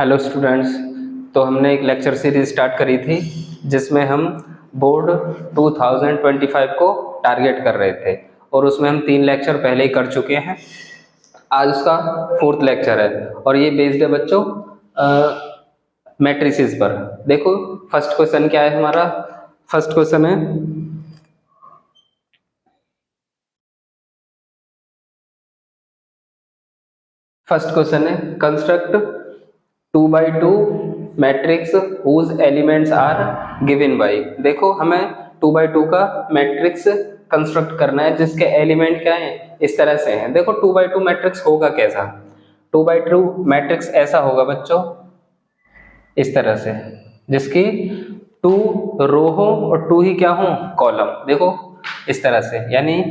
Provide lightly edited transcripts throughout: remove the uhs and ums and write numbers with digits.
Hello students. तो हमने एक लेक्चर सीरीज स्टार्ट करी थी जिसमें हम बोर्ड 2025 को टारगेट कर रहे थे और उसमें हम 3 लेक्चर पहले ही कर चुके हैं। आज उसका 4th लेक्चर है और ये बेस्ड है बच्चों मैट्रिसेस पर। देखो फर्स्ट क्वेश्चन क्या है हमारा। फर्स्ट क्वेश्चन है construct 2x2 matrix whose elements are given by. देखो हमें 2x2 का मैट्रिक्स कंस्ट्रक्ट करना है जिसके एलिमेंट क्या हैं, इस तरह से हैं। देखो 2x2 मैट्रिक्स होगा कैसा। 2x2 मैट्रिक्स ऐसा होगा बच्चों इस तरह से, जिसकी 2 रो हो और 2 ही क्या हो कॉलम। देखो इस तरह से, यानी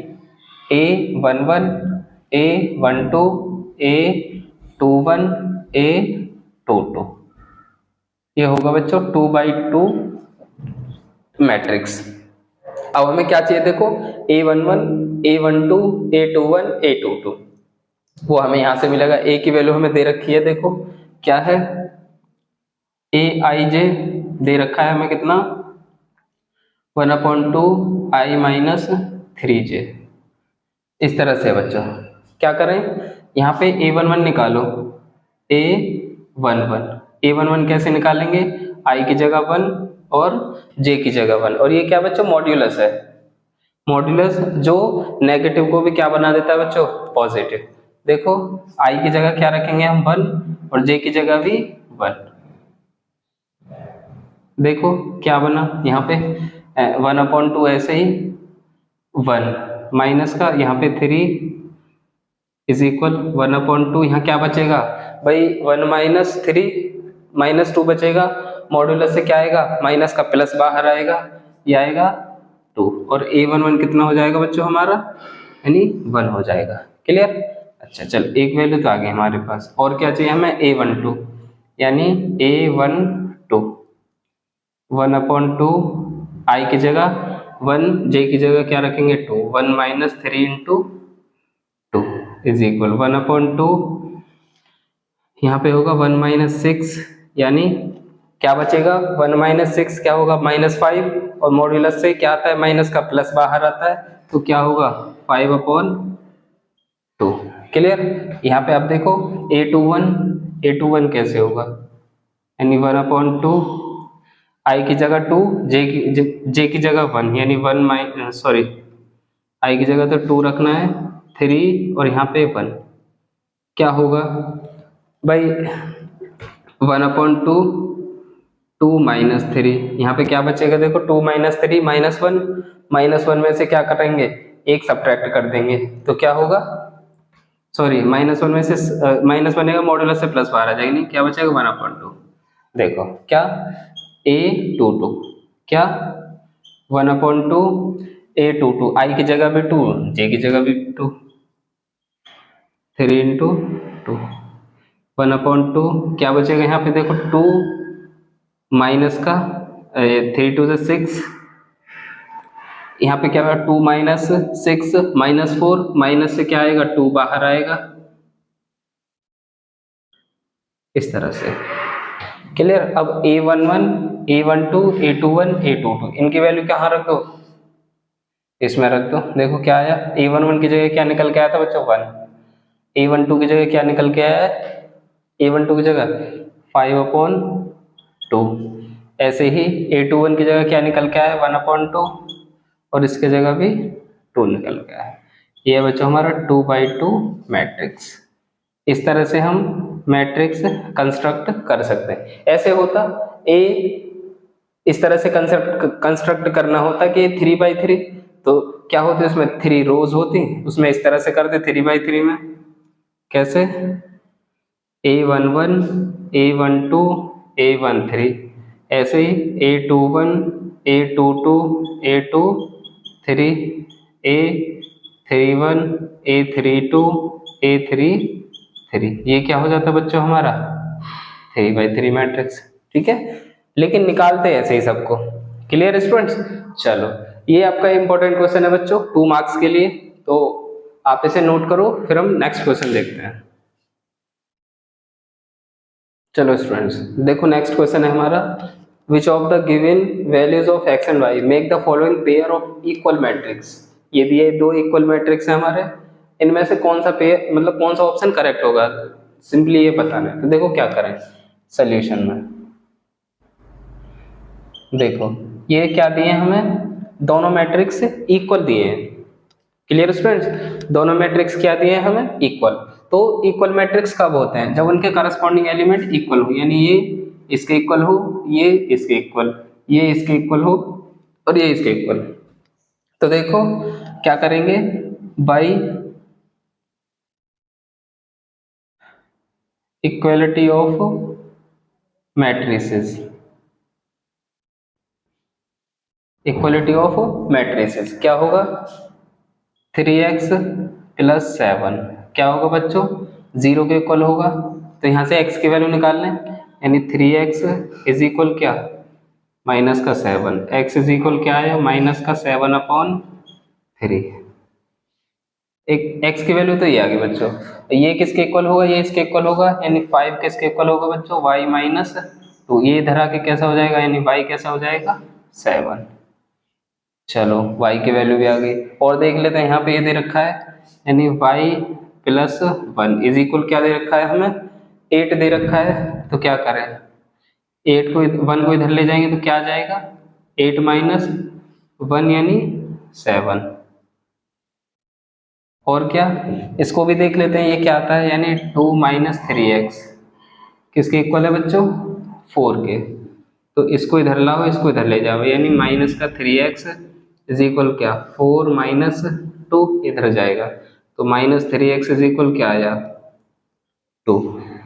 A11 A12 A21 A22, ये होगा बच्चों 2x2 मैट्रिक्स। अब हमें क्या चाहिए, देखो A11 A12 A21 A22, वो हमें यहां से मिलेगा। A की वैल्यू हमें दे रखी है, देखो क्या है Aij दे रखा है हमें कितना 1/2 I - 3j। इस तरह से बच्चों क्या करें, यहाँ पे A11 निकालो। A11 कैसे निकालेंगे, I की जगह 1 और J की जगह 1। और ये क्या बच्चों मॉड्यूलस है। मॉड्यूलस जो नेगेटिव को भी क्या बना देता है बच्चों पॉजिटिव। देखो I की जगह क्या रखेंगे हम 1 और J की जगह भी 1। देखो क्या बना यहाँ पे 1/2 ऐसे ही 1 माइनस का यहाँ पे 3 इज इक्वल 1/2। यहाँ क्या बचेगा भाई 1 - 3 -2 बचेगा। मॉड्यूलस से क्या आएगा माइनस का प्लस बाहर आएगा, ये आएगा 2 और A11 कितना हो जाएगा बच्चों हमारा, यानी 1 हो जाएगा। क्लियर। अच्छा चल एक वैल्यू तो आ गई हमारे पास। और क्या चाहिए हमें A12, यानी A12 1/2 I की जगह 1 J की जगह क्या रखेंगे 2। 1 - 3 × 2 इज इक्वल 1/2। यहाँ पे होगा 1 - 6, यानी क्या बचेगा 1 - 6 क्या होगा -5 और मॉड्यूलस से क्या आता है माइनस का प्लस बाहर आता है, तो क्या होगा 5/2। क्लियर। यहाँ पे आप देखो A21 कैसे होगा, यानी 1/2 I की जगह 2 J की जगह 1, यानी 1 I की जगह तो 2 रखना है 3 और यहाँ पे 1। क्या होगा भाई 1/2 2 - 3, यहाँ पे क्या बचेगा देखो 2 - 3 -1 में से क्या करेंगे एक सब्ट्रैक्ट कर देंगे, तो क्या होगा सॉरी -1 में से माइनस बनेगा मॉड्यूलस से प्लस बाहर आ जाएगी, नहीं क्या बचेगा 1/2। देखो क्या A22 क्या 1/2 A22 I की जगह भी 2 J की जगह भी 2 3 × 2 1/2 क्या बचेगा यहाँ पे देखो 2 माइनस का 3 × 2 = 6, यहाँ पे क्या होगा 2 - 6 -4 माइनस से क्या आएगा 2 बाहर आएगा इस तरह से। क्लियर। अब A11 A12 A21 A22 इनकी वैल्यू कहाँ रख दो, इसमें रख दो। देखो क्या आया A11 की जगह क्या निकल के आया था बच्चों 1, A12 की जगह क्या निकल के आया है A12 की जगह 5/2। ऐसे ही A21 की जगह क्या निकल के आया 1/2 और इसके जगह भी 2 निकल के आया। ये बच्चों हमारा 2x2 मैट्रिक्स। इस तरह से हम मैट्रिक्स कंस्ट्रक्ट कर सकते हैं। ऐसे होता A इस तरह से कंस्ट्रक्ट करना होता कि 3x3, तो क्या होते उसमें 3 रोज होती, उसमें इस तरह से कर दे 3x3 में। कैसे A11 A12 A13, ऐसे ही A21 A22 A23 A31 A32 A33, ये क्या हो जाता है बच्चों हमारा 3x3 मैट्रिक्स। ठीक है, लेकिन निकालते हैं ऐसे ही सबको। Clear students. चलो ये आपका इंपॉर्टेंट क्वेश्चन है बच्चों 2 मार्क्स के लिए, तो आप इसे नोट करो, फिर हम नेक्स्ट क्वेश्चन देखते हैं। चलो स्टूडेंट्स, देखो नेक्स्ट क्वेश्चन है हमारा, which of the given values of x and y make the following pair of equal matrix. ये दिए दो इक्वल मैट्रिक्स है हमारे, इनमें से कौन सा पेयर मतलब कौन सा ऑप्शन करेक्ट होगा, सिंपली ये बताना है। तो देखो क्या करें सोल्यूशन में, देखो ये क्या दिए हमें, दोनों मैट्रिक्स इक्वल दिए हैं। क्लियर स्टूडेंट्स, दोनों मैट्रिक्स क्या दिए हैं हमें, इक्वल। तो इक्वल मैट्रिक्स कब होते हैं, जब उनके करस्पॉन्डिंग एलिमेंट इक्वल हो, यानी ये इसके इक्वल हो, ये इसके इक्वल, ये इसके इक्वल हो और ये इसके इक्वल। तो देखो क्या करेंगे, by equality of matrices, equality of matrices क्या होगा, 3x प्लस 7 क्या होगा बच्चों, 0 के इक्वल होगा। तो यहाँ से x की वैल्यू निकाल लें, यानी 3x इज इक्वल क्या, माइनस का 7, x इज इक्वल क्या है, माइनस का 7/3। एक x की वैल्यू तो ये आ गई बच्चों, ये किसके इक्वल होगा, ये इसके इक्वल होगा, यानी 5 किसके इक्वल होगा बच्चों, y माइनस, तो ये इधर आके कैसा हो जाएगा, यानी y कैसा हो जाएगा 7। चलो y की वैल्यू भी आ गई, और देख लेते हैं यहाँ पे ये दे रखा है, यानी y प्लस 1 इज इक्वल क्या दे रखा है हमें, 8 दे रखा है। तो क्या करें, 8 को 1 को इधर ले जाएंगे तो क्या आ जाएगा, 8 माइनस 1 यानी 7। और क्या, इसको भी देख लेते हैं ये क्या आता है, यानी 2 माइनस 3x किसके इक्वल है बच्चों, 4 के। तो इसको इधर लाओ, इसको इधर ले जाओ, यानी माइनस का 3x इज इक्वल क्या, 4 माइनस 2 इधर जाएगा, तो माइनस 3x इज इक्वल क्या आया 2।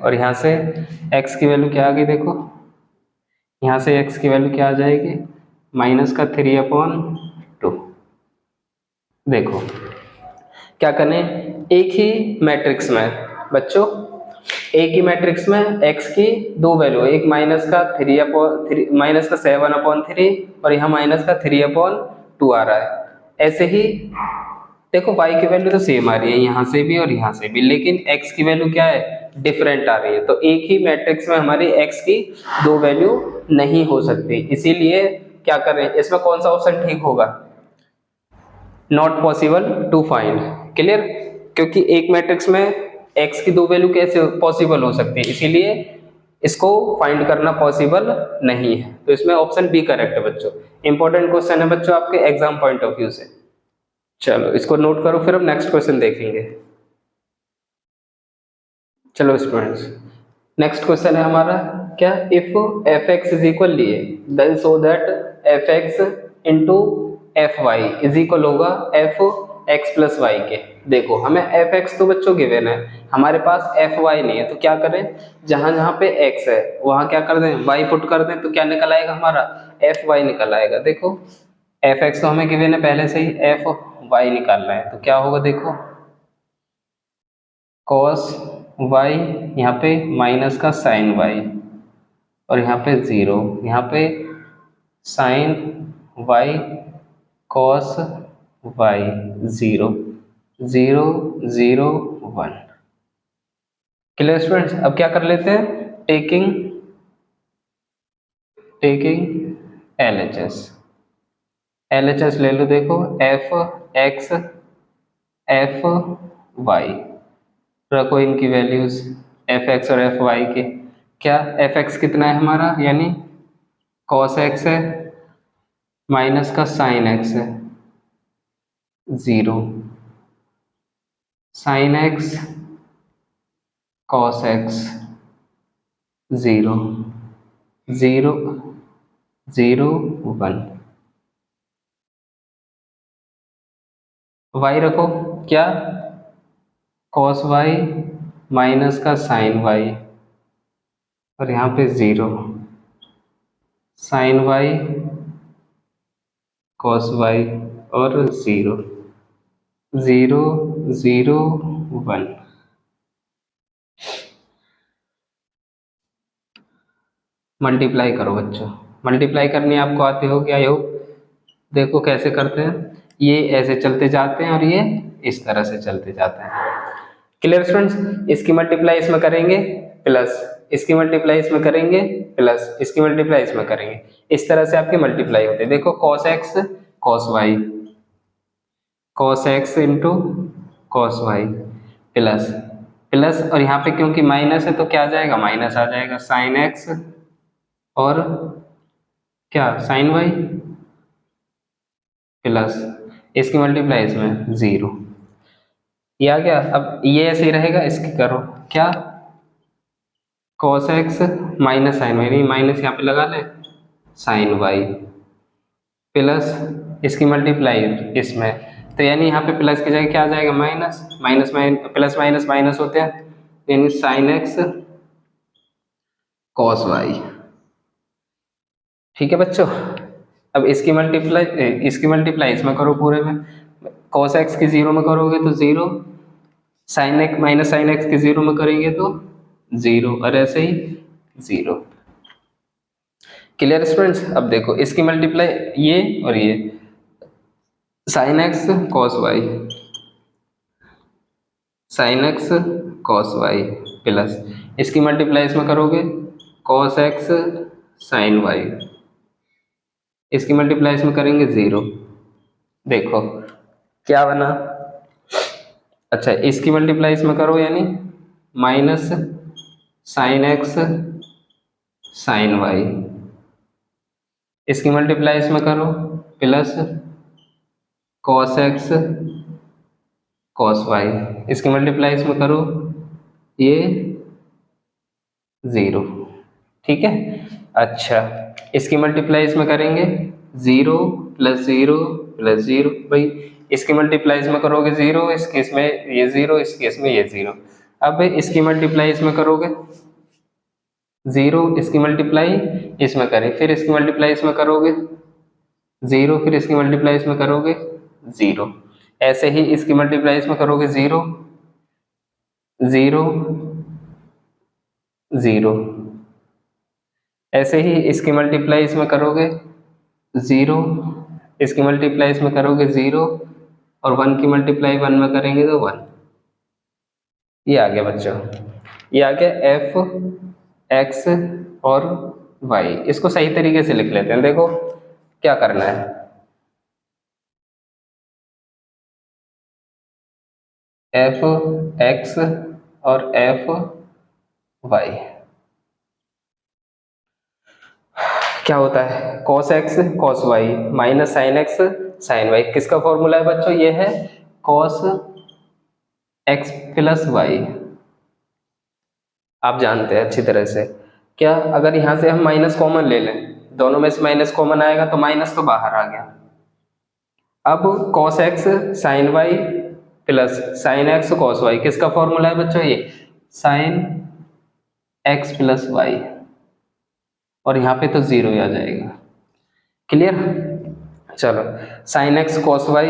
और यहाँ से x की वैल्यू क्या आ गई, देखो यहाँ से x की वैल्यू क्या आ जाएगी, माइनस का 3/2। देखो क्या करें, एक ही मैट्रिक्स में बच्चों, एक ही मैट्रिक्स में x की दो वैल्यू, एक माइनस का 7/3 और यहाँ माइनस का 3/2 आ रहा है। ऐसे ही देखो y की वैल्यू तो सेम आ रही है यहाँ से भी और यहाँ से भी, लेकिन x की वैल्यू क्या है, डिफरेंट आ रही है। तो एक ही मैट्रिक्स में हमारी x की दो वैल्यू नहीं हो सकती, इसीलिए क्या करें, इसमें कौन सा ऑप्शन ठीक होगा, not possible to find. Clear, क्योंकि एक मैट्रिक्स में x की दो वैल्यू कैसे पॉसिबल हो सकती है, इसीलिए इसको फाइंड करना पॉसिबल नहीं है। तो इसमें ऑप्शन बी करेक्ट है बच्चों। इंपॉर्टेंट क्वेश्चन है बच्चों आपके एग्जाम पॉइंट ऑफ व्यू से। चलो इसको नोट करो, फिर हम नेक्स्ट क्वेश्चन देखेंगे। चलो स्टूडेंट्स, नेक्स्ट क्वेश्चन है हमारा क्या, इफ f(x) इज इक्वल लिए then so that f(x) into fy is equal होगा f(x प्लस y) के। देखो हमें f(x) तो बच्चों गिवन है, हमारे पास fy नहीं है, तो क्या करें, जहां जहां पे x है वहां क्या कर दें, y पुट कर दें, तो क्या निकल आएगा हमारा, fy निकल आएगा। देखो f(x) तो हमें गिवन है पहले से ही, fy निकालना है, तो क्या होगा, देखो cos y, यहाँ पे माइनस का sin y और यहाँ पे 0, यहाँ पे sin y cos y 0 0 0 1। Clear students, अब क्या कर लेते हैं, टेकिंग LHS ले लो। देखो f(x) fy रखो इनकी वैल्यूज, f(x) और fy के। क्या f(x) कितना है हमारा, यानी cos x है माइनस का sin x है 0, sin x cos x 0 0 0 1। y रखो, क्या cos y माइनस का sin y और यहाँ पे 0, sin y cos y और 0 0 0 1। मल्टीप्लाई करो बच्चों, मल्टीप्लाई करनी आपको आती होगी आई होप। देखो कैसे करते हैं, ये ऐसे चलते जाते हैं और ये इस तरह से चलते जाते हैं। क्लियर स्टूडेंट्स, इसकी मल्टीप्लाई इसमें करेंगे प्लस इसकी मल्टीप्लाई इसमें करेंगे प्लस इसकी मल्टीप्लाई इसमें करेंगे, इस तरह से आपके मल्टीप्लाई होते हैं। देखो cos x cos y, cos x into cos y plus plus, और यहाँ पे क्योंकि माइनस है तो क्या आ जाएगा, माइनस आ जाएगा, sin x और क्या sin y प्लस इसकी मल्टीप्लाई इसमें 0, ये आ गया। अब ये ऐसे ही रहेगा, इसकी करो क्या, cos x minus sine y, नहीं माइनस यहाँ पे लगा ले, sin y प्लस इसकी मल्टीप्लाई इसमें, तो यानी यहाँ पे प्लस की जगह क्या आ जाएगा, minus, minus plus minus minus होते हैं, यानी sin x cos y। ठीक है बच्चों, अब इसकी मल्टीप्लाई इसमें करो पूरे में, cos x की 0 में करोगे तो 0, sin x minus sine x की 0 में करेंगे तो 0, और ऐसे ही 0। Clear students? अब देखो इसकी मल्टीप्लाई ये और ये, sin x cos y, sin x cos y plus इसकी मल्टीप्लाई इसमें करोगे cos x sin y, इसकी मल्टीप्लाई इसमें करेंगे 0। देखो क्या बना, अच्छा इसकी मल्टीप्लाई इसमें करो यानी minus sin x sin y, इसकी मल्टीप्लाई इसमें करो plus cos x cos y, इसकी मल्टीप्लाई इसमें करो ये 0। ठीक है, अच्छा इसकी मल्टीप्लाई इसमें करेंगे 0 प्लस 0 प्लस 0, भाई इसकी मल्टीप्लाई इसमें करोगे 0, इस केस में ये 0, इस केस में ये 0। अब इसकी मल्टीप्लाई इसमें करोगे 0, इसकी मल्टीप्लाई इसमें करें, फिर इसकी मल्टीप्लाई इसमें करोगे 0, फिर इसकी मल्टीप्लाई इसमें करोगे 0, ऐसे ही इसकी मल्टीप्लाई इसमें करोगे 0 0 0, ऐसे ही इसकी मल्टीप्लाई इसमें करोगे 0, इसकी मल्टीप्लाई इसमें करोगे 0, और 1 की मल्टीप्लाई 1 में करेंगे तो 1। ये आ गया बच्चों, ये आ गया f x और y। इसको सही तरीके से लिख लेते हैं। देखो क्या करना है, f x और f y क्या होता है, cos x cos y minus sin x sin y। किसका फॉर्मूला है बच्चों, ये है cos x प्लस y, आप जानते हैं अच्छी तरह से। क्या अगर यहां से हम माइनस कॉमन ले लें, दोनों में से माइनस कॉमन आएगा तो माइनस तो बाहर आ गया। अब cos x sin y plus sin x cos y, किसका फॉर्मूला है बच्चों, ये sin x प्लस y, और यहाँ पे तो 0 ही आ जाएगा। क्लियर? चलो sin x cos y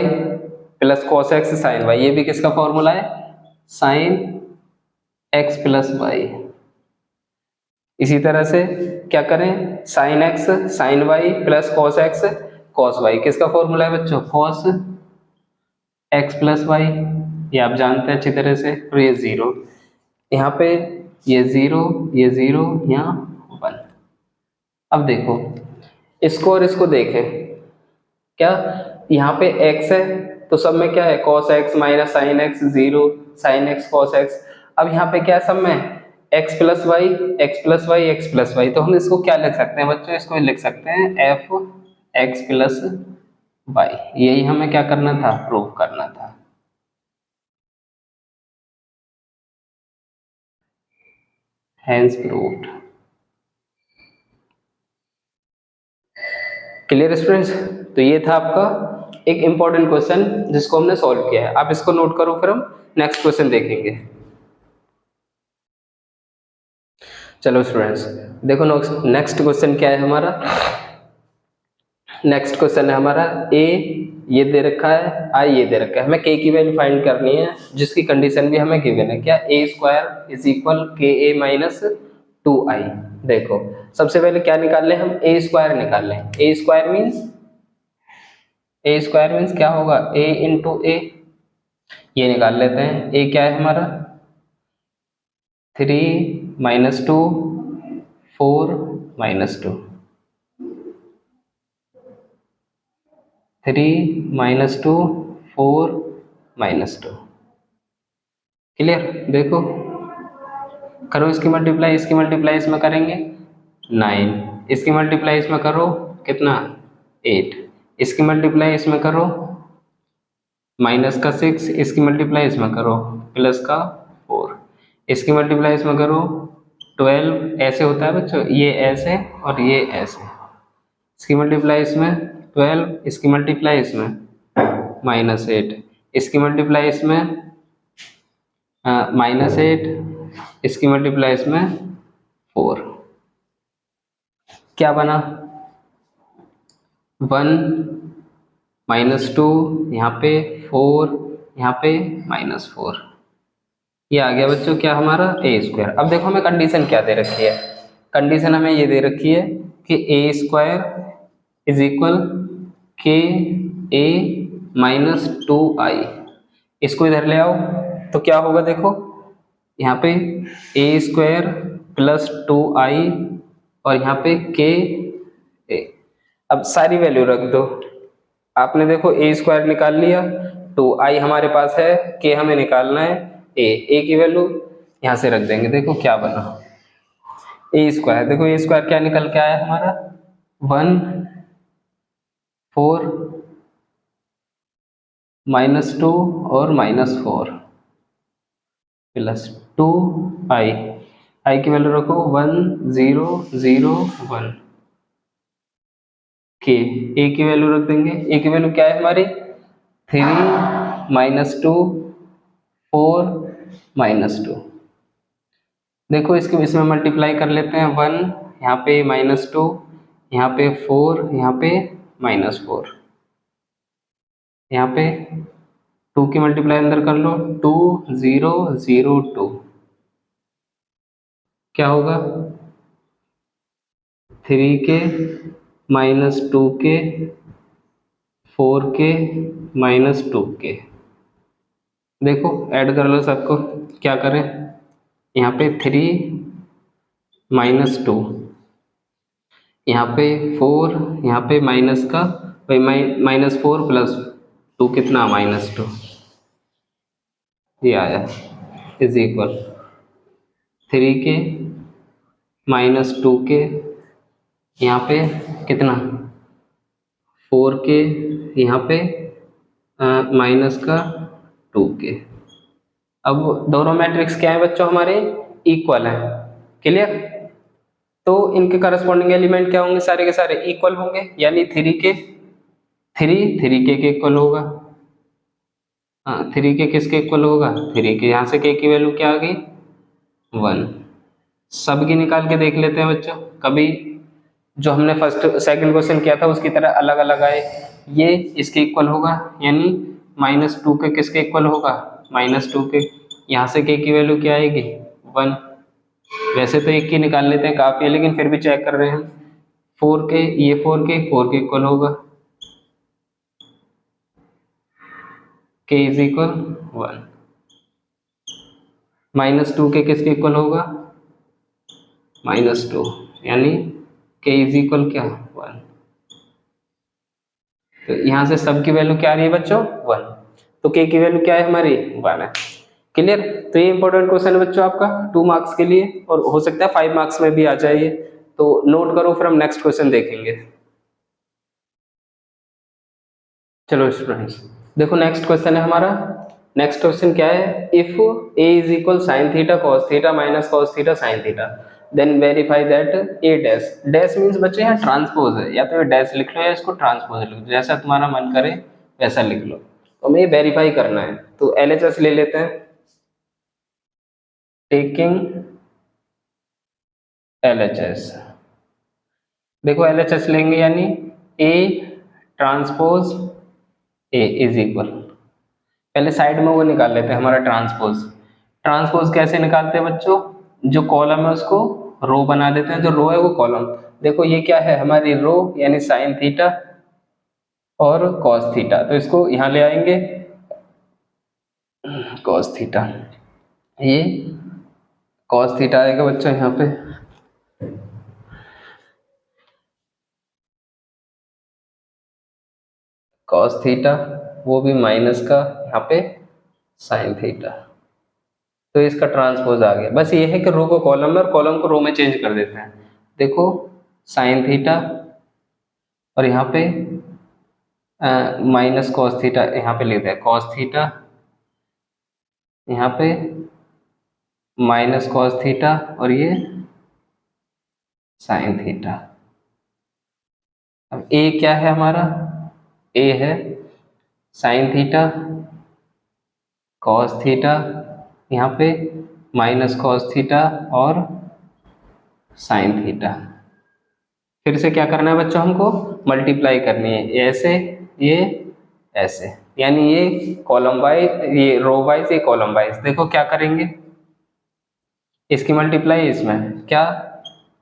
plus cos x sin y, ये भी किसका फॉर्मूला है, sin x प्लस y। इसी तरह से क्या करें, sin x sin y plus cos x cos y, किसका फॉर्मूला है बच्चों, cos x प्लस y, ये आप जानते हैं अच्छी तरह से। और ये 0, यहाँ पे ये 0, ये 0, यहाँ 1। अब देखो इसको और इसको देखें, क्या यहाँ पे x है तो सब में क्या है, cos x minus sin x 0, sin x cos x। अब यहाँ पे क्या सब में x plus y x plus y x plus y, तो हम इसको क्या लिख सकते हैं बच्चों, इसको लिख सकते हैं f x प्लस y। यही हमें क्या करना था, प्रूव करना था। Hence proved. Clear students? तो ये था आपका एक इंपॉर्टेंट क्वेश्चन जिसको हमने सॉल्व किया है। आप इसको नोट करो, फिर हम नेक्स्ट क्वेश्चन देखेंगे। चलो स्टूडेंट्स देखो नेक्स्ट क्वेश्चन क्या है हमारा। नेक्स्ट क्वेश्चन है हमारा a ये दे रखा है, i ये दे रखा है, हमें k की वैल्यू फाइंड करनी है जिसकी कंडीशन भी हमें गिवन है। क्या a square is equal ka minus 2i। देखो सबसे पहले क्या निकाल लें हम, a स्क्वायर निकाल लें। a स्क्वायर मीन्स क्या होगा, a इंटू ए, ये निकाल लेते हैं। a क्या है हमारा 3 -2 4 -2 3 -2 4 -2 क्लियर। देखो करो इसकी मल्टीप्लाई, इसकी मल्टीप्लाई इसमें करेंगे 9, इसकी मल्टीप्लाई इसमें करो कितना 8, इसकी मल्टीप्लाई इसमें करो माइनस का 6, इसकी मल्टीप्लाई इसमें करो प्लस का 4, इसकी मल्टीप्लाई इसमें करो 12। ऐसे होता है बच्चों, ये ऐसे और ये ऐसे। इसकी मल्टीप्लाई इसमें 12, इसकी मल्टीप्लाई इसमें -8, इसकी मल्टीप्लाई इसमें -8, इसकी मल्टीप्लाई इसमें 4। क्या बना 1 -2, यहाँ पे 4, यहाँ पे -4। ये आ गया बच्चों क्या हमारा a²। अब देखो हमें कंडीशन क्या दे रखी है, कंडीशन हमें ये दे रखी है कि a² इज इक्वल के a -2i। इसको इधर ले आओ तो क्या होगा, देखो यहाँ पे a² प्लस 2i और यहाँ पे के ए। अब सारी वैल्यू रख दो। आपने देखो a² निकाल लिया, 2i हमारे पास है, के हमें निकालना है, ए की वैल्यू यहाँ से रख देंगे। देखो क्या बना a²। देखो a² क्या निकल के आया हमारा 1 4 -2 और -4 प्लस 2i। आई की वैल्यू रखो 1 0 0 1। के ए की वैल्यू रख देंगे, ए की वैल्यू क्या है हमारी 3 -2 4 -2। देखो इसके इसमें मल्टीप्लाई कर लेते हैं 1 यहाँ पे -2, यहाँ पे 4, यहाँ पे -4, यहाँ पे 2 की मल्टीप्लाई अंदर कर लो 2 0 0 2। क्या होगा 3 के -2 के 4 के -2 के। देखो ऐड कर लो सबको, क्या करें यहाँ पे 3 -2, यहाँ पे 4, यहाँ पे माइनस का भाई -4 प्लस 2 कितना -2। ये आया इज इक्वल 3 के -2 के यहाँ पे कितना 4 के यहाँ पे माइनस का 2 के। अब दोनों मैट्रिक्स क्या है बच्चों हमारे इक्वल है। क्लियर। तो इनके करस्पॉन्डिंग एलिमेंट क्या होंगे, सारे के सारे इक्वल होंगे, यानी 3 के 3 के इक्वल होगा। हाँ 3 के किसके इक्वल होगा 3 के, यहाँ से के की वैल्यू क्या आ गई 1। सब की निकाल के देख लेते हैं बच्चों, कभी जो हमने फर्स्ट सेकंड क्वेश्चन किया था उसकी तरह अलग अलग आए। ये इसके इक्वल होगा, यानी -2 के किसके इक्वल होगा -2 के। यहाँ से के की वैल्यू क्या आएगी 1। वैसे तो एक की निकाल लेते हैं काफी है, लेकिन फिर भी चेक कर रहे हैं। 4 के, ये 4 के इक्वल होगा, के इज इक्वल 1। -2 के किसके इक्वल होगा -2, यानी के इज इक्वल क्या 1। तो यहाँ से सब की वैल्यू क्या आ रही है बच्चों 1, तो के की वैल्यू क्या है हमारी 1 है। क्लियर। तो ये इंपॉर्टेंट क्वेश्चन है बच्चों आपका 2 मार्क्स के लिए, और हो सकता है 5 मार्क्स में भी आ जाए, तो नोट करो, फिर हम नेक्स्ट क्वेश्चन देखेंगे। चलो स्टूडेंट्स देखो नेक्स्ट क्वेश्चन है हमारा। नेक्स्ट क्वेश्चन क्या है, if a is equal sine theta cos theta minus cos theta sine theta then verify that a dash. Dash means बच्चे यहाँ ट्रांसपोज है, या तो ये डैश लिख लो या इसको ट्रांसपोज लिख लो, जैसा तुम्हारा मन करे वैसा लिख लो। तो हमें वेरीफाई करना है, तो LHS ले लेते हैं। टेकिंग LHS, देखो LHS लेंगे यानी A transpose A is equal, पहले साइड में वो निकाल लेते हैं हमारा ट्रांसपोज। ट्रांसपोज कैसे निकालते हैं बच्चों, जो कॉलम है उसको रो बना देते हैं, जो रो है वो कॉलम। देखो ये क्या है हमारी रो, यानी साइन थीटा और कॉस थीटा, तो इसको यहाँ ले आएंगे कॉस थीटा, ये कॉस थीटा आएगा बच्चों यहाँ पे, कॉस थीटा, वो भी माइनस का यहाँ पे साइन थीटा। तो इसका ट्रांसपोज आ गया। बस ये है कि रो को कॉलम में और कॉलम को रो में चेंज कर देते हैं। देखो साइन थीटा और यहाँ पे माइनस कॉस थीटा, यहाँ पे लेते हैं कॉस थीटा, यहाँ पे माइनस कॉस थीटा और ये साइन थीटा। अब ए क्या है हमारा, ए है साइन थीटा कॉस थीटा, यहाँ पे माइनस कॉस थीटा और साइन थीटा। फिर से क्या करना है बच्चों, हमको मल्टीप्लाई करनी है, ऐसे ये ऐसे, यानी ये कॉलम वाइज, ये रो वाइज, ये कॉलम वाइज। देखो क्या करेंगे, इसकी मल्टीप्लाई इसमें क्या,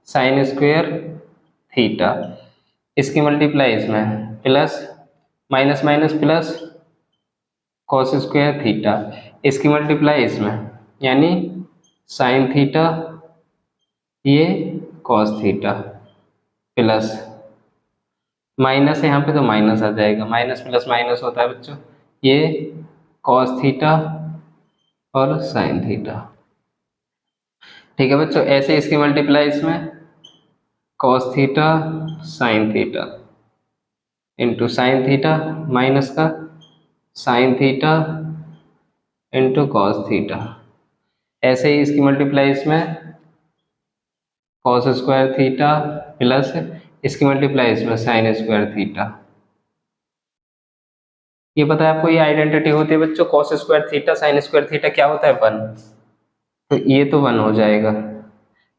साइन स्क्वायर थीटा, इसकी मल्टीप्लाई इसमें plus minus minus plus cos square theta, इसकी मल्टीप्लाई इसमें यानी साइन थीटा ये कॉस थीटा प्लस माइनस, यहाँ पे तो माइनस आ जाएगा, माइनस प्लस माइनस होता है बच्चों, ये कॉस थीटा और साइन थीटा। ठीक है बच्चों, ऐसे इसकी मल्टीप्लाई इसमें cos theta sine theta into sine theta minus का sine theta into cos theta. ऐसे ही इसकी मल्टीप्लाई इसमें कॉस स्क्वायर थीटा प्लस इसकी मल्टीप्लाई इसमें साइन स्क्वायर थीटा। ये पता है आपको, ये आइडेंटिटी होती है बच्चों, cos square theta sine square theta क्या होता है, 1। तो ये तो 1 हो जाएगा,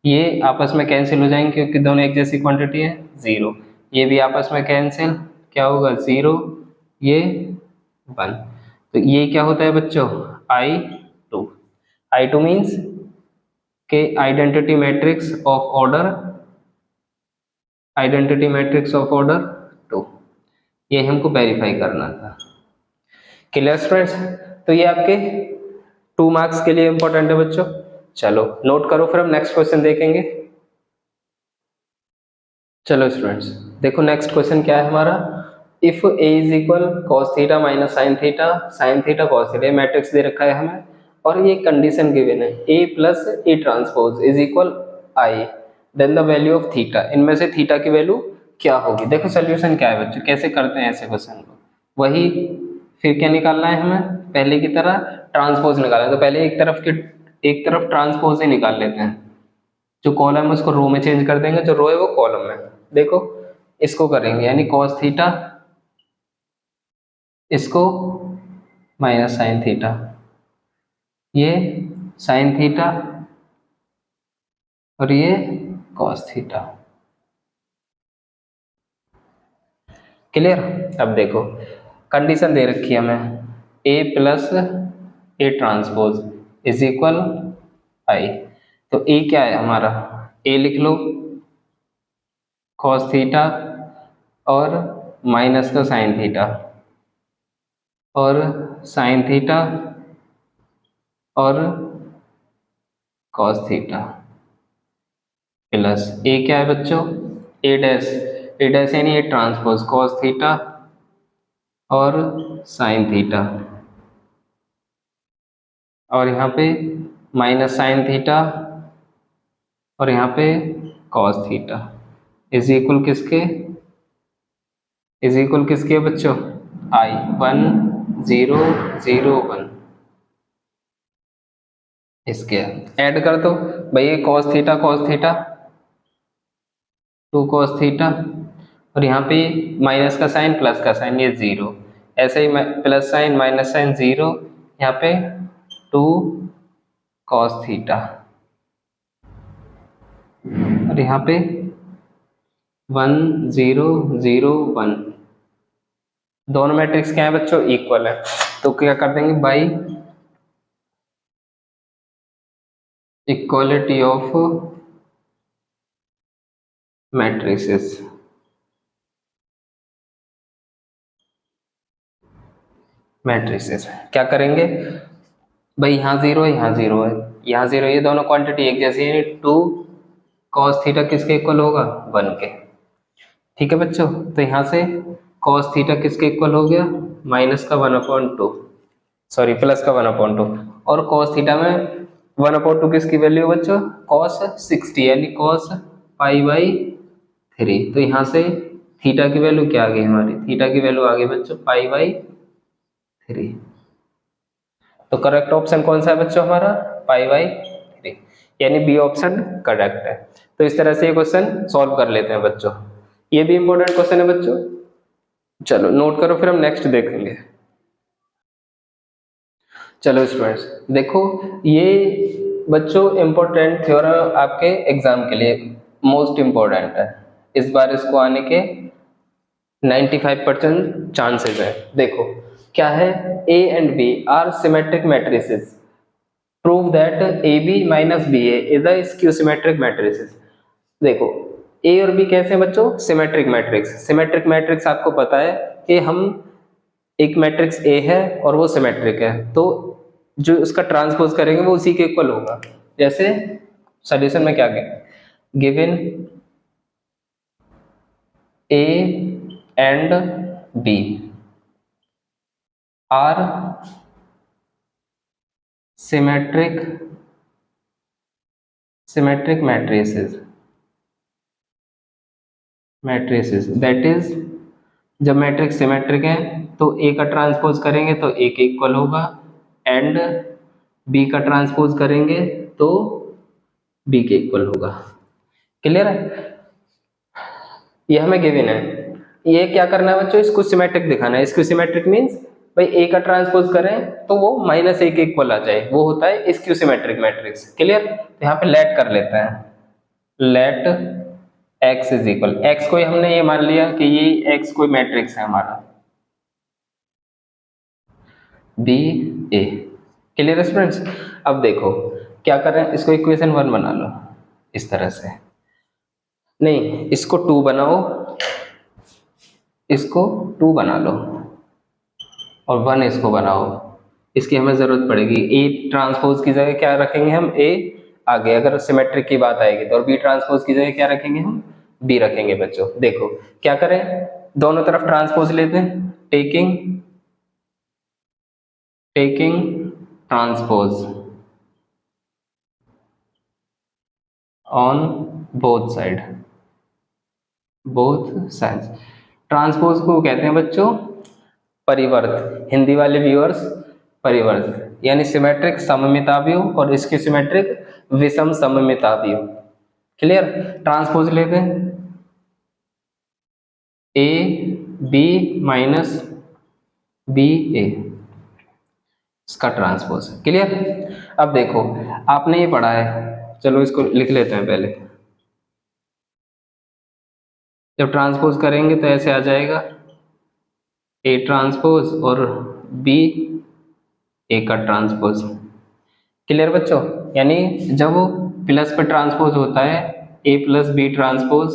ये आपस में कैंसिल हो जाएंगे क्योंकि दोनों एक जैसी क्वांटिटी है, 0। ये भी आपस में कैंसिल, क्या होगा 0, ये 1। तो ये क्या होता है बच्चों, I2। I2 मीन्स के identity matrix of order, identity matrix of order 2। ये हमको वेरीफाई करना था। क्लियर स्टूडेंट्स, तो ये आपके 2 मार्क्स के लिए इंपॉर्टेंट है बच्चों। चलो नोट करो, फिर हम नेक्स्ट क्वेश्चन देखेंगे। चलो स्टूडेंट्स देखो नेक्स्ट क्वेश्चन क्या है हमारा, if A is equal cos theta minus sine theta cos theta, matrix दे रखा है हमें और ये कंडीशन गिवन है A plus A transpose is equal I, then the value of theta, इनमें से थीटा की वैल्यू क्या होगी। देखो सोल्यूशन क्या है बच्चों, कैसे करते हैं ऐसे क्वेश्चन को, वही फिर क्या निकालना है हमें, पहले की तरह ट्रांसपोज निकालना है। तो पहले एक तरफ ट्रांसपोज ही निकाल लेते हैं, जो कॉलम है उसको रो में चेंज कर देंगे, जो रो है वो कॉलम में। देखो इसको करेंगे यानी कॉस थीटा, इसको माइनस साइन थीटा, ये साइन थीटा और ये कॉस थीटा। क्लियर। अब देखो कंडीशन दे रखी है हमें A plus A transpose is equal I. तो ए क्या है हमारा, ए लिख लो कॉस थीटा और माइनस का साइन थीटा और साइन थीटा और कॉस थीटा प्लस ए क्या है बच्चों, ए डैश यानी ए ट्रांसपोज कॉस थीटा और साइन थीटा और यहाँ पे माइनस साइन थीटा और यहाँ पे कॉस थीटा इज इक्वल किसके बच्चों, आई 1 0 0 1, इसके ऐड कर दो भाई, ये कॉस थीटा 2 कॉस थीटा और यहाँ पे माइनस का साइन प्लस का साइन, ये 0, ऐसे ही प्लस साइन माइनस साइन 0, यहाँ पे 2 कॉस थीटा और यहाँ पे 1 0 0 1। दोनों मैट्रिक्स क्या है बच्चों, इक्वल है, तो क्या कर देंगे बाई इक्वालिटी ऑफ मैट्रिसेस। क्या करेंगे भाई, यहाँ 0 है यहाँ 0 है, यहाँ 0, ये दोनों क्वांटिटी एक जैसी है, 2 cos थीटा किसके इक्वल होगा, 1 के। ठीक है बच्चों, तो यहाँ से cos थीटा किसके इक्वल हो गया, माइनस का 1/2, सॉरी प्लस का 1/2, और cos थीटा में 1/2 किसकी वैल्यू है बच्चों, cos 60 यानी cos π/3। तो यहाँ से थीटा की वैल्यू क्या आ गई हमारी, थीटा की वैल्यू आ गई बच्चों π/3। तो करेक्ट ऑप्शन कौन सा है बच्चों हमारा, π/3, यानी बी ऑप्शन करेक्ट है। तो इस तरह से ये क्वेश्चन सॉल्व कर लेते हैं बच्चों, ये भी इंपॉर्टेंट क्वेश्चन है बच्चों। चलो नोट करो, फिर हम नेक्स्ट देखेंगे। चलो स्टूडेंट्स देखो, ये बच्चों इंपॉर्टेंट थ्योरम आपके एग्जाम के लिए मोस्ट इंपॉर्टेंट है, इस बार इसको आने के 95% चांसेस है। देखो क्या है, A and B are symmetric matrices, prove that AB minus BA is a skew symmetric matrices. देखो A और B कैसे हैं बच्चों, सिमेट्रिक मैट्रिक्स। सिमेट्रिक मैट्रिक्स आपको पता है कि हम एक मैट्रिक्स A है और वो सिमेट्रिक है, तो जो उसका ट्रांसपोज करेंगे वो उसी के इक्वल होगा। जैसे सॉल्यूशन में क्या given A and B are symmetric matrices that is, जब मैट्रिक्स सिमेट्रिक है तो A का ट्रांसपोज करेंगे तो A के इक्वल होगा, एंड B का ट्रांसपोज करेंगे तो B के इक्वल होगा। क्लियर है, ये हमें गिवन है। ये क्या करना है बच्चों, इसको सिमेट्रिक दिखाना है। इसको सिमेट्रिक मींस भाई A का ट्रांसपोज करें तो वो -A के इक्वल आ जाए, वो होता है स्क्यू सिमेट्रिक मैट्रिक्स। क्लियर, तो यहाँ पे लेट कर लेते हैं, let x is equal, x को हमने ये मान लिया कि ये x कोई मैट्रिक्स है हमारा B A। क्लियर स्टूडेंट्स, अब देखो क्या कर रहे हैं, इसको इक्वेशन 1 बना लो इस तरह से, नहीं इसको 2 बनाओ, इसको 2 बना लो और 1 इसको बनाओ। इसकी हमें जरूरत पड़ेगी, A ट्रांसपोज की जगह क्या रखेंगे हम, A आगे अगर सिमेट्रिक की बात आएगी तो, और B ट्रांसपोज की जगह क्या रखेंगे हम, B रखेंगे बच्चों। देखो क्या करें, दोनों तरफ ट्रांसपोज लेते हैं, taking transpose on both sides. Transpose को कहते हैं बच्चों परिवर्त, हिंदी वाले व्यूअर्स परिवर्त, यानी सिमेट्रिक सममिताव्युह और इसके सिमेट्रिक विषम सममिताव्युह। क्लियर, ट्रांसपोज लेते हैं A B minus B A, इसका ट्रांसपोज। क्लियर, अब देखो आपने ये पढ़ा है, चलो इसको लिख लेते हैं पहले। जब ट्रांसपोज करेंगे तो ऐसे आ जाएगा A ट्रांसपोज और B A का ट्रांसपोज। क्लियर बच्चों, यानी जब प्लस पे ट्रांसपोज होता है A plus B transpose,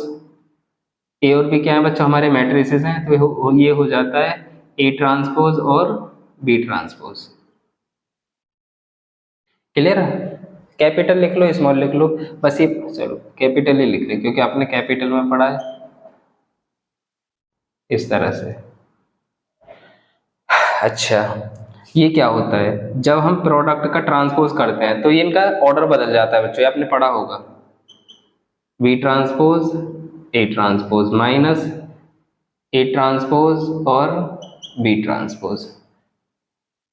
A और B क्या है बच्चों हमारे मैट्रिसेस हैं, तो ये हो जाता है A ट्रांसपोज और B ट्रांसपोज। क्लियर है, कैपिटल लिख लो स्मॉल लिख लो, बस ये चलो कैपिटल ही लिख ले क्योंकि आपने कैपिटल में पढ़ा है इस तरह से। अच्छा, ये क्या होता है, जब हम प्रोडक्ट का ट्रांसपोज करते हैं तो ये इनका ऑर्डर बदल जाता है बच्चों, ये आपने पढ़ा होगा, B transpose A transpose minus A transpose और B ट्रांसपोज।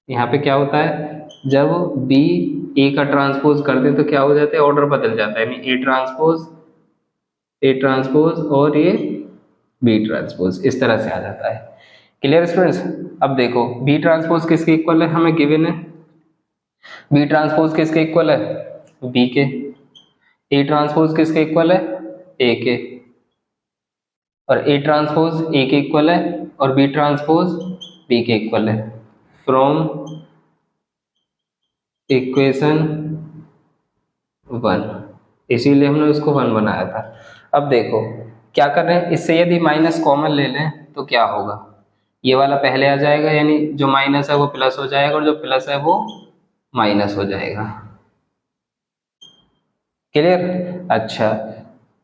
यहाँ पे क्या होता है, जब B A का ट्रांसपोज करते हैं तो क्या हो जाता है, ऑर्डर बदल जाता है, यानी A ट्रांसपोज और ये B ट्रांसपोज, इस तरह से आ जाता है। क्लियर स्टूडेंट्स, अब देखो B ट्रांसपोज किसके इक्वल है, हमें गिवन है B ट्रांसपोज किसके इक्वल है, B के। A ट्रांसपोज किसके इक्वल है, A के, और A ट्रांसपोज A के इक्वल है और B ट्रांसपोज B के इक्वल है। फ्रॉम इक्वेशन 1, इसीलिए हमने उसको 1 बनाया था। अब देखो क्या कर रहे हैं, इससे यदि माइनस कॉमन ले लें तो क्या होगा, ये वाला पहले आ जाएगा, यानी जो माइनस है वो प्लस हो जाएगा और जो प्लस है वो माइनस हो जाएगा। क्लियर? अच्छा,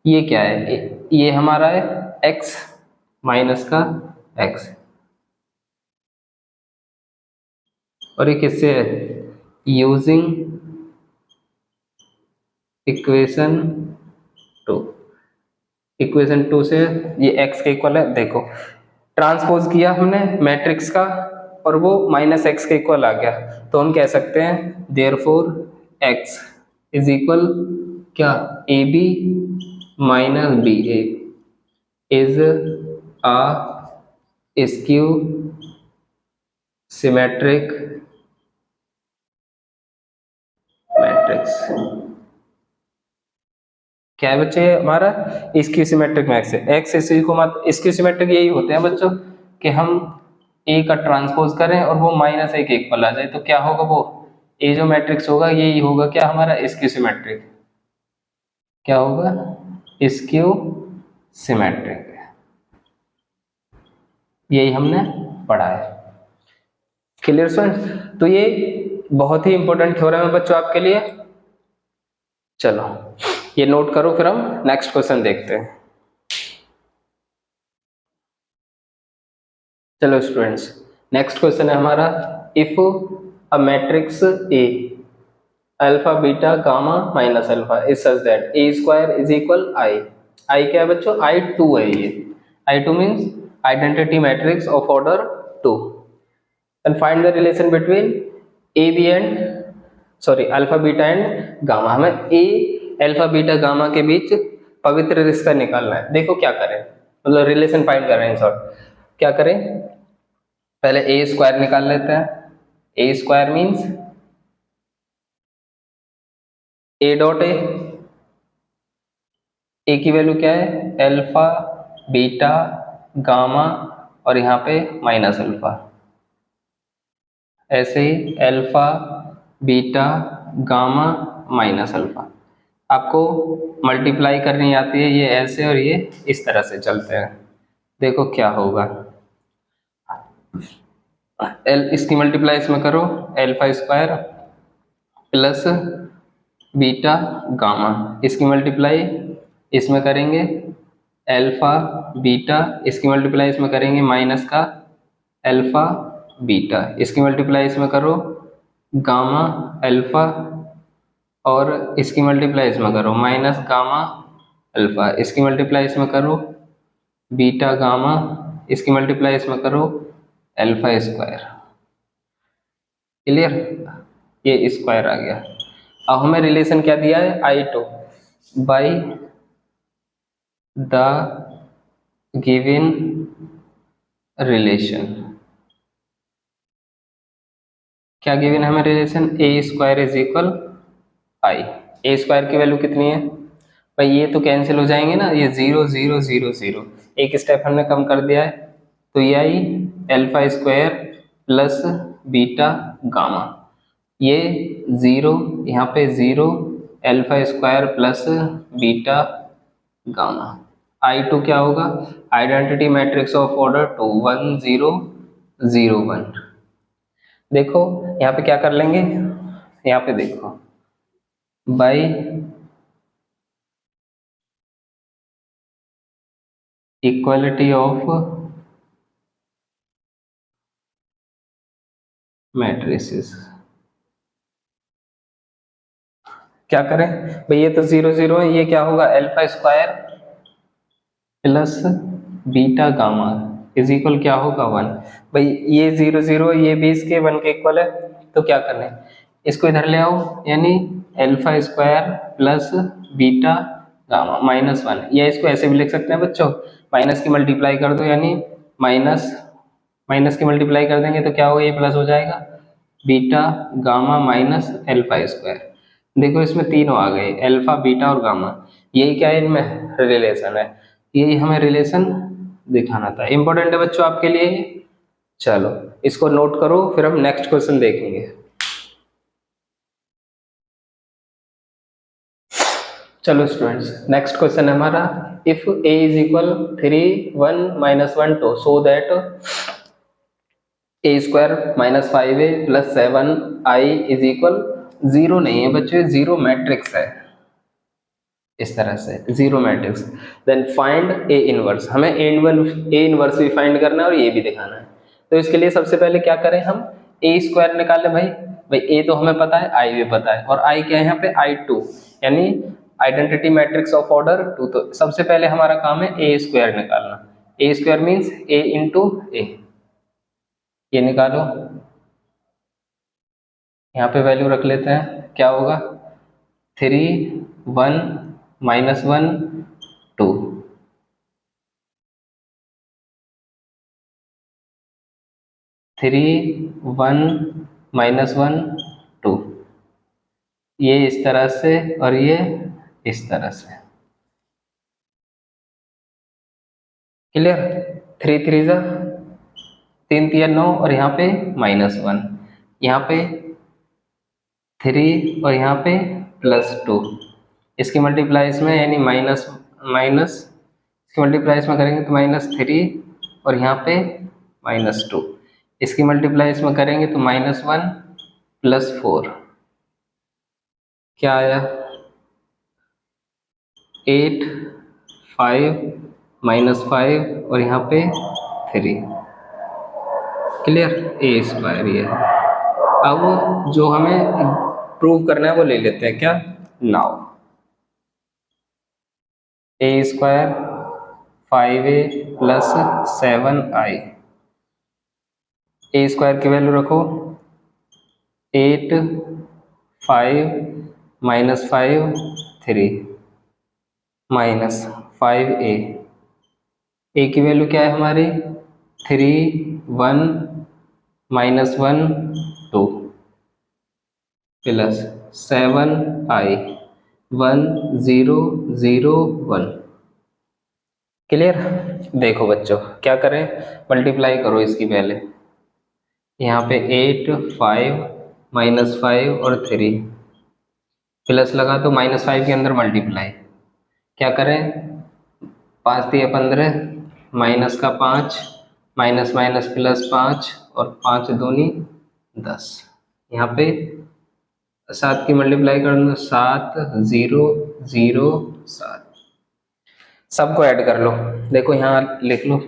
ये क्या है? ये हमारा है x माइनस का x, और ये किससे है? Using equation 2। इक्वेशन 2 से ये x के इक्वल है। देखो ट्रांसपोज किया हमने मैट्रिक्स का और वो माइनस एक्स के इक्वल आ गया, तो हम कह सकते हैं देयरफॉर x इज इक्वल क्या? A B minus B A is a skew symmetric matrix. क्या है बच्चे हमारा? स्क्यू सिमेट्रिक मैट्रिक्स है। एक्स स्क्यू सिमेट्रिक यही होते हैं बच्चों कि हम ए का ट्रांसपोज करें और वो माइनस ए के इक्वल आ जाए, तो क्या होगा? वो ए जो मैट्रिक्स होगा यही होगा क्या हमारा? Skew symmetric. क्या होगा? Skew symmetric. यही हमने पढ़ा है। Clear students? तो ये बहुत ही इंपॉर्टेंट थ्योरम है बच्चों आपके लिए। चलो ये नोट करो, फिर हम नेक्स्ट क्वेश्चन देखते हैं। चलो स्टूडेंट्स, नेक्स्ट क्वेश्चन है हमारा, if a matrix A alpha beta gamma minus alpha is such that A square is equal I. I क्या है बच्चों? आई टू है ये। I two means identity matrix of order 2 and find the relation between A B and sorry alpha beta and gamma. हमें A alpha beta gamma के बीच पवित्र रिश्ता निकालना है। देखो क्या करें, मतलब रिलेशन फाइंड कर रहे हैं। इन शॉर्ट क्या करें? पहले ए स्क्वायर निकाल लेते हैं। A square means A dot A की वैल्यू क्या है? अल्फा बीटा गामा और यहाँ पे माइनस अल्फा। ऐसे ही alpha beta gamma minus alpha. आपको मल्टीप्लाई करनी आती है, ये ऐसे और ये इस तरह से चलते हैं। देखो क्या होगा, इसकी मल्टीप्लाई इसमें करो, alpha square plus beta gamma, इसकी मल्टीप्लाई इसमें करेंगे अल्फा बीटा, इसकी मल्टीप्लाई इसमें करेंगे माइनस का अल्फा बीटा, इसकी मल्टीप्लाई इसमें करो गामा अल्फा, और इसकी मल्टीप्लाई इसमें करो माइनस गामा अल्फा, इसकी मल्टीप्लाई इसमें करो बीटा गामा, इसकी मल्टीप्लाई इसमें करो अल्फा स्क्वायर। क्लियर? ये स्क्वायर आ गया। अब हमें रिलेशन क्या दिया है? I two by the given relation. क्या गिवन है हमें relation? A square is equal I. A square की वैल्यू कितनी है भाई? ये तो कैंसिल हो जाएंगे ना, ये 0 0 0 0, एक स्टेप हमने कम कर दिया है, तो ये I alpha square plus beta gamma. ये 0 यहाँ पे 0 alpha square plus beta gamma. I two क्या होगा? Identity matrix of order 2 1 0 0 1। देखो यहाँ पे क्या कर लेंगे, यहाँ पे देखो बाई इक्वालिटी ऑफ मैट्रिसेस। क्या करें भाई? ये तो 0 0 है, ये क्या होगा? Alpha square plus beta gamma is equal क्या होगा? 1। भाई ये 0 0, ये भी इसके 1 के इक्वल है, तो क्या करना है? इसको इधर ले आओ, यानी alpha square plus beta gamma minus 1, या इसको ऐसे भी लिख सकते हैं बच्चों, माइनस की मल्टीप्लाई कर दो, यानी माइनस माइनस की मल्टीप्लाई कर देंगे तो क्या होगा? ये प्लस हो जाएगा beta gamma minus alpha square. देखो इसमें तीनों आ गए, अल्फा बीटा और गामा। यही क्या है? इनमें रिलेशन है। यही हमें रिलेशन दिखाना था। इंपॉर्टेंट है बच्चों आपके लिए। चलो इसको नोट करो, फिर हम नेक्स्ट क्वेश्चन देखेंगे। चलो स्टूडेंट्स, नेक्स्ट क्वेश्चन है हमारा, if a is equal 3 1 minus 1 2 so that A square minus 5a plus 7i is equal 0 नहीं है बच्चों, 0 मैट्रिक्स है। इस तरह से zero matrix. Then find A inverse, हमें ए इनवर्स भी फाइंड करना है और ये भी दिखाना है। तो इसके लिए सबसे पहले क्या करें, हम ए स्क्वायर निकाले। भाई ए तो हमें पता है, आई भी पता है, और आई क्या है यहाँ पे, आई टू, यानी identity matrix of order two. तो सबसे पहले हमारा काम है ए स्क्वायर निकालना। A square means A into A, ये निकालो। यहाँ पे वैल्यू रख लेते हैं, क्या होगा, 3 1 -1 2, 3 1 -1 2, ये इस तरह से और ये इस तरह से। क्लियर, 3 3 जा 3 3 9, और यहाँ पे -1, यहाँ पे 3 और यहाँ पे +2। इसकी मल्टीप्लाई इसमें यानी माइनस माइनस, इसकी मल्टीप्लाई इसमें करेंगे तो -3 और यहाँ पे -2। इसकी मल्टीप्लाई इसमें करेंगे तो -1 +4, क्या आया, 8 5 -5 और यहाँ पे 3। क्लियर, ए स्क्वायर ये है। अब जो हमें प्रूव करना है वो ले लेते हैं, क्या, नाउ ए स्क्वायर 5a + 7i, ए स्क्वायर की वैल्यू रखो 8 5 -5 3 -5a, ए की वैल्यू क्या है हमारी, 3 1 -1 2 + 7i 1 0 0 1। क्लियर, देखो बच्चों क्या करें, मल्टीप्लाई करो इसकी पहले। यहाँ पे 8 5 -5 और 3 प्लस लगा तो -5 के अंदर मल्टीप्लाई, क्या करें, 5 × 15 माइनस का 5 माइनस माइनस +5 और 5 दूनी 10। यहाँ पे 7 की मल्टीप्लाई कर दो, 7 0 0 7। सबको ऐड कर लो, देखो यहाँ लिख लो,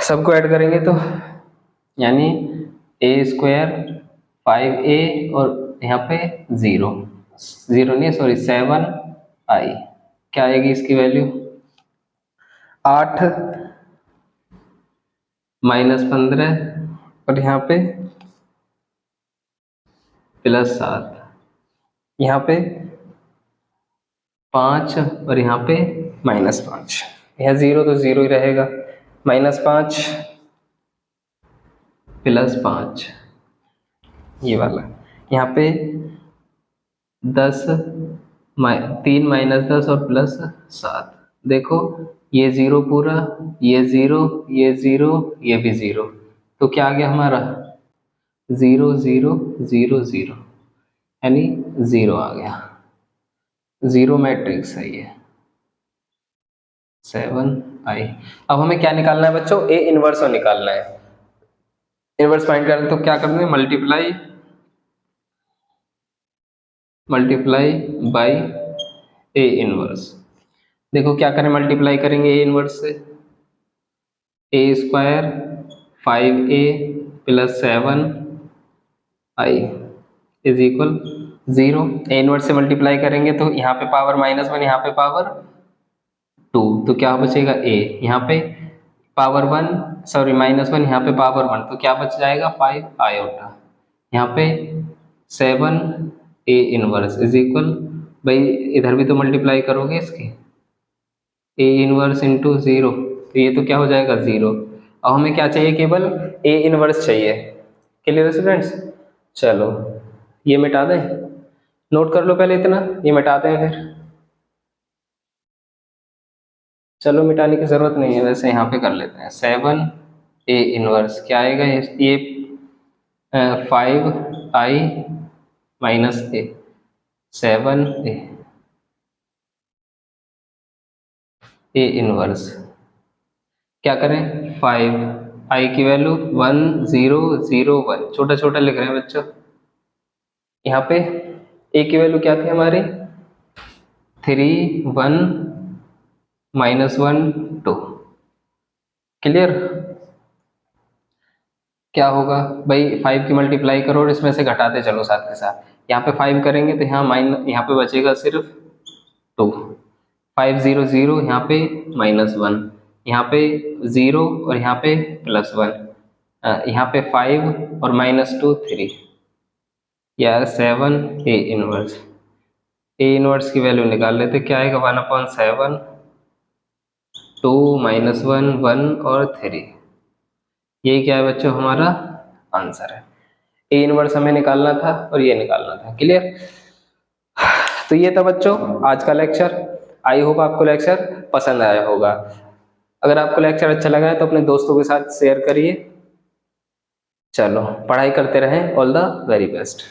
सबको ऐड करेंगे तो यानी ए स्क्वायर 5a और यहाँ पे 0 नहीं सॉरी 7i, क्या आएगी इसकी वैल्यू, 8 -15 और यहाँ पे +7, यहाँ पे 5 और यहाँ पे -5, यहाँ 0 तो 0 ही रहेगा, -5 +5 ये वाला, यहाँ पे 10 3 -10 और +7। देखो ये 0 पूरा, ये 0 ये 0 ये भी 0, तो क्या आ गया हमारा 0 0 0 0, यानी 0 आ गया, जीरो मैट्रिक्स है ये 7i। अब हमें क्या निकालना है बच्चों, ए इनवर्स और निकालना है। इनवर्स फाइंड करना तो क्या करना है, मल्टीप्लाई बाय ए इनवर्स। देखो क्या करें, मल्टीप्लाई करेंगे ए इनवर्स से, A square 5a + 7i is equal 0। A inverse से मल्टीप्लाई करेंगे तो यहाँ पे पावर -1, यहाँ पे पावर 2, तो क्या बचेगा a, यहाँ पे पावर 1 सॉरी -1, यहाँ पे पावर 1, तो क्या बच जाएगा 5 आयोटा। यहाँ पे 7a इनवर्स इज इक्वल, भाई इधर भी तो मल्टीप्लाई करोगे इसकी, a इनवर्स इंटू 0, तो ये तो क्या हो जाएगा 0। अब हमें क्या चाहिए, केवल a इनवर्स चाहिए। क्लियर स्टूडेंट्स, चलो ये मिटा दें, नोट कर लो पहले इतना, ये मिटाते हैं फिर, चलो मिटाने की जरूरत नहीं है, वैसे यहाँ पे कर लेते हैं। 7a इनवर्स क्या आएगा, ये 5i - a 7a A inverse, क्या करें, 5i की वैल्यू 1 0 0 1, छोटा छोटा लिख रहे हैं बच्चों। यहाँ पे a की वैल्यू क्या थी हमारी 3 1 -1 2। क्लियर? क्या होगा भाई, 5 की मल्टीप्लाई करो और इसमें से घटाते चलो साथ के साथ। यहाँ पे 5 करेंगे तो यहाँ पे बचेगा सिर्फ 2। 5 0 0, यहाँ पे -1, यहाँ पे 0 और यहाँ पे +1, यहाँ पे 5 और -2 3, या 7 A इनवर्स। ए इनवर्स की वैल्यू निकाल लेते, क्या आएगा 1/7, 2 -1 1 और 3। यही क्या है बच्चों, हमारा आंसर है। ए इनवर्स हमें निकालना था और ये निकालना था। क्लियर? तो ये था बच्चों आज का लेक्चर। आई होप आपको लेक्चर पसंद आया होगा। अगर आपको लेक्चर अच्छा लगा है तो अपने दोस्तों के साथ शेयर करिए। चलो पढ़ाई करते रहें। All the very best.